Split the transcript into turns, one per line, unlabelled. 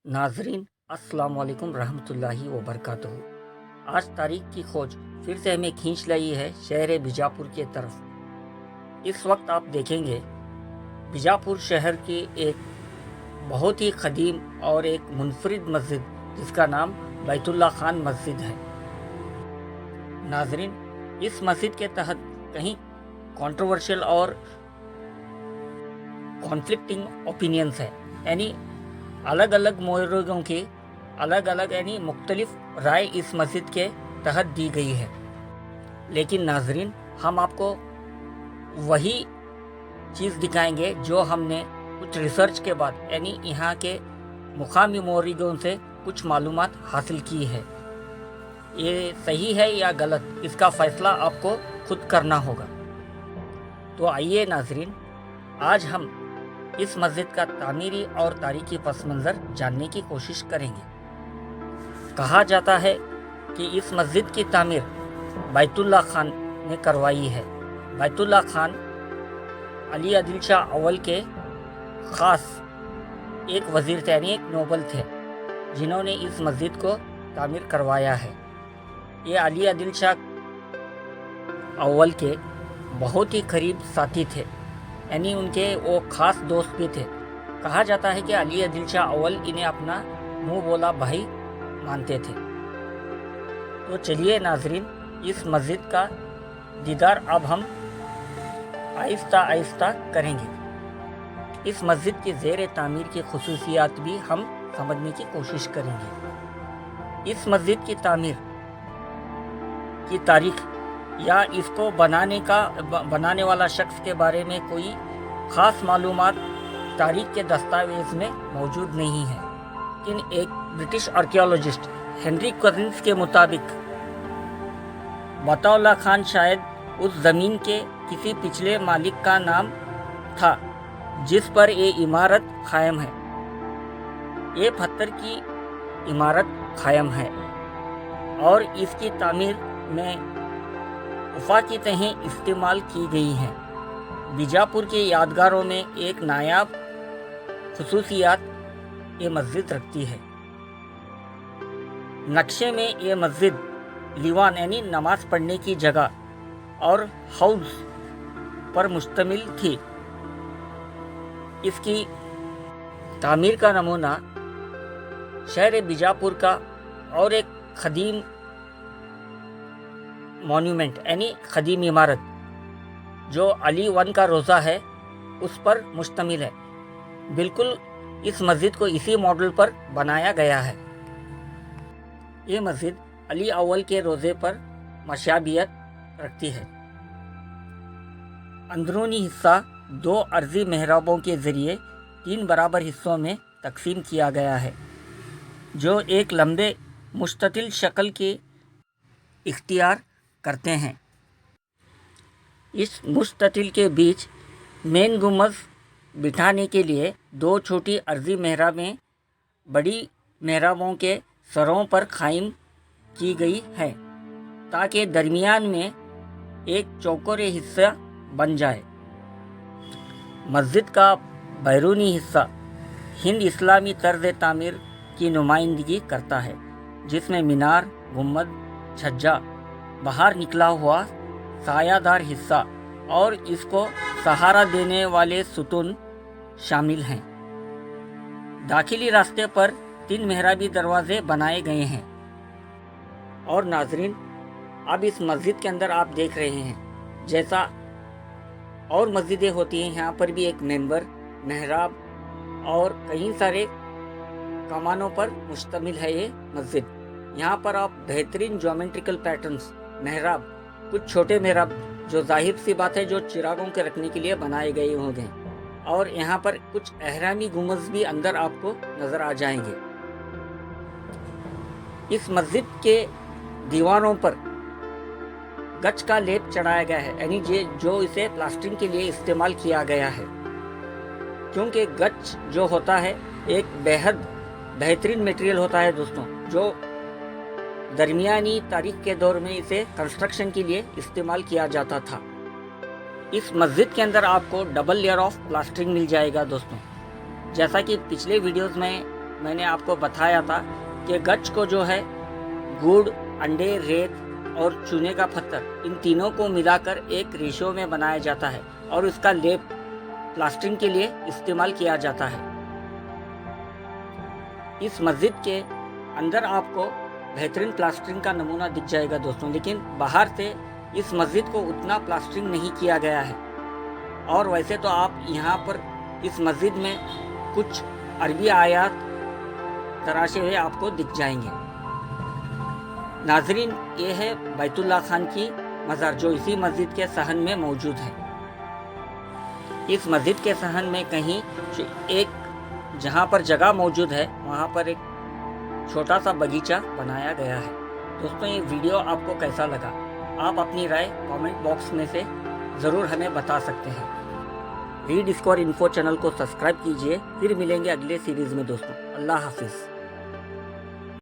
नाजरीन अस्सलाम वालेकुम रहमतुल्लाहि व बरकातहू। आज तारीख की खोज फिर से हमें खींच लाई है शहर बीजापुर की तरफ। इस वक्त आप देखेंगे बीजापुर शहर की एक बहुत ही कदीम और एक मुनफरिद मस्जिद जिसका नाम बैतुल्ला खान मस्जिद है। नाजरीन, इस मस्जिद के तहत कहीं कंट्रोवर्शियल और कॉन्फ्लिक्टिंग ओपिनियंस है, यानी अलग अलग मोहरों की अलग अलग यानी मुख्तलिफ राय इस मस्जिद के तहत दी गई है। लेकिन नाजरीन, हम आपको वही चीज़ दिखाएंगे जो हमने कुछ रिसर्च के बाद यानी यहाँ के मुकामी मोहरों से कुछ मालूमात हासिल की है। ये सही है या गलत, इसका फ़ैसला आपको खुद करना होगा। तो आइए नाजरीन, आज हम इस मस्जिद का तामीरी और तारीखी पस मंज़र जानने की कोशिश करेंगे। कहा जाता है कि इस मस्जिद की तामीर बैतुल्ला खान ने करवाई है। बैतुल्ला खान अली आदिल शाह अव्वल के ख़ास एक वज़ीर थे, यानी एक नोबल थे, जिन्होंने इस मस्जिद को तामीर करवाया है। ये अली आदिल शाह अव्वल के बहुत ही करीब साथी थे, यानी उनके वो ख़ास दोस्त भी थे। कहा जाता है कि अली आदिल शाह अव्वल इन्हें अपना मुंह बोला भाई मानते थे। तो चलिए नाजरीन, इस मस्जिद का दीदार अब हम आहिस्ता आहिस्ता करेंगे। इस मस्जिद की ज़ेर तामीर की खुसूसियात भी हम समझने की कोशिश करेंगे। इस मस्जिद की तामीर की तारीख या इसको बनाने वाला शख्स के बारे में कोई ख़ास मालूमात तारीख के दस्तावेज़ में मौजूद नहीं है। लेकिन एक ब्रिटिश आर्कियोलॉजिस्ट हेनरी कजिन्स के मुताबिक बैतुल्ला खान शायद उस ज़मीन के किसी पिछले मालिक का नाम था जिस पर ये इमारत कायम है। ये पत्थर की इमारत कायम है और इसकी तामीर में गुफा की तहें इस्तेमाल की गई हैं। बीजापुर के यादगारों में एक नायाब खुसूसियात ये मस्जिद रखती है। नक्शे में ये मस्जिद लीवान यानी नमाज पढ़ने की जगह और हाउस पर मुश्तमिल थी। इसकी तामीर का नमूना शहर बीजापुर का और एक कदीम मॉन्यूमेंट यानी कदीम इमारत जो अली वन का रोज़ा है उस पर मुश्तमिल है। बिल्कुल इस मस्जिद को इसी मॉडल पर बनाया गया है। ये मस्जिद अली अव्वल के रोज़े पर मशाबियत रखती है। अंदरूनी हिस्सा 2 अर्जी मेहराबों के ज़रिए 3 बराबर हिस्सों में तकसीम किया गया है, जो एक लंबे मुस्ततिल शक्ल के इख्तियार करते हैं। इस मुस्ततिल के बीच मेन गुंबद बिठाने के लिए 2 छोटी अर्जी मेहराबें बड़ी मेहराबों के सरों पर कायम की गई है ताकि दरमियान में एक चौकोरे हिस्सा बन जाए। मस्जिद का बैरूनी हिस्सा हिंद इस्लामी तर्ज तामीर की नुमाइंदगी करता है, जिसमें मीनार, गुंबद, छज्जा, बाहर निकला हुआ सायादार हिस्सा और इसको सहारा देने वाले सुतून शामिल हैं। दाखिली रास्ते पर 3 मेहराबी दरवाजे बनाए गए हैं। और नाजरीन, अब इस मस्जिद के अंदर आप देख रहे हैं जैसा और मस्जिदें होती हैं, यहाँ पर भी एक मेंबर, मेहराब और कई सारे कमानों पर मुश्तमिल है ये मस्जिद। यहाँ पर आप बेहतरीन ज्योमेट्रिकल पैटर्न्स, मेहराब, कुछ छोटे मेहराब जो जाहिर सी बात है जो चिरागों के रखने के लिए बनाए गए होंगे, और यहाँ पर कुछ एहरामी गुंबद भी अंदर आपको नज़र आ जाएंगे। इस मस्जिद के दीवारों पर गच का लेप चढ़ाया गया है, यानी जो इसे प्लास्टरिंग के लिए इस्तेमाल किया गया है, क्योंकि गच जो होता है एक बेहद बेहतरीन मटेरियल होता है दोस्तों, जो दरमियानी तारीख के दौर में इसे कंस्ट्रक्शन के लिए इस्तेमाल किया जाता था। इस मस्जिद के अंदर आपको डबल लेयर ऑफ प्लास्टरिंग मिल जाएगा दोस्तों। जैसा कि पिछले वीडियोस में मैंने आपको बताया था कि गच को जो है गुड़, अंडे, रेत और चूने का पत्थर, इन तीनों को मिलाकर एक रेशो में बनाया जाता है और इसका लेप प्लास्टरिंग के लिए इस्तेमाल किया जाता है। इस मस्जिद के अंदर आपको बेहतरीन प्लास्टरिंग का नमूना दिख जाएगा दोस्तों, लेकिन बाहर से इस मस्जिद को उतना प्लास्टरिंग नहीं किया गया है। और वैसे तो आप यहाँ पर इस मस्जिद में कुछ अरबी आयात तराशे हुए आपको दिख जाएंगे। नाजरीन, ये है बैतुल्लाह खान की मज़ार जो इसी मस्जिद के सहन में मौजूद है। इस मस्जिद के सहन में कहीं एक जहाँ पर जगह मौजूद है वहाँ पर एक छोटा सा बगीचा बनाया गया है। दोस्तों, ये वीडियो आपको कैसा लगा? आप अपनी राय कमेंट बॉक्स में से ज़रूर हमें बता सकते हैं। रीड स्कोर इन्फो चैनल को सब्सक्राइब कीजिए। फिर मिलेंगे अगले सीरीज़ में दोस्तों। अल्लाह हाफिज़।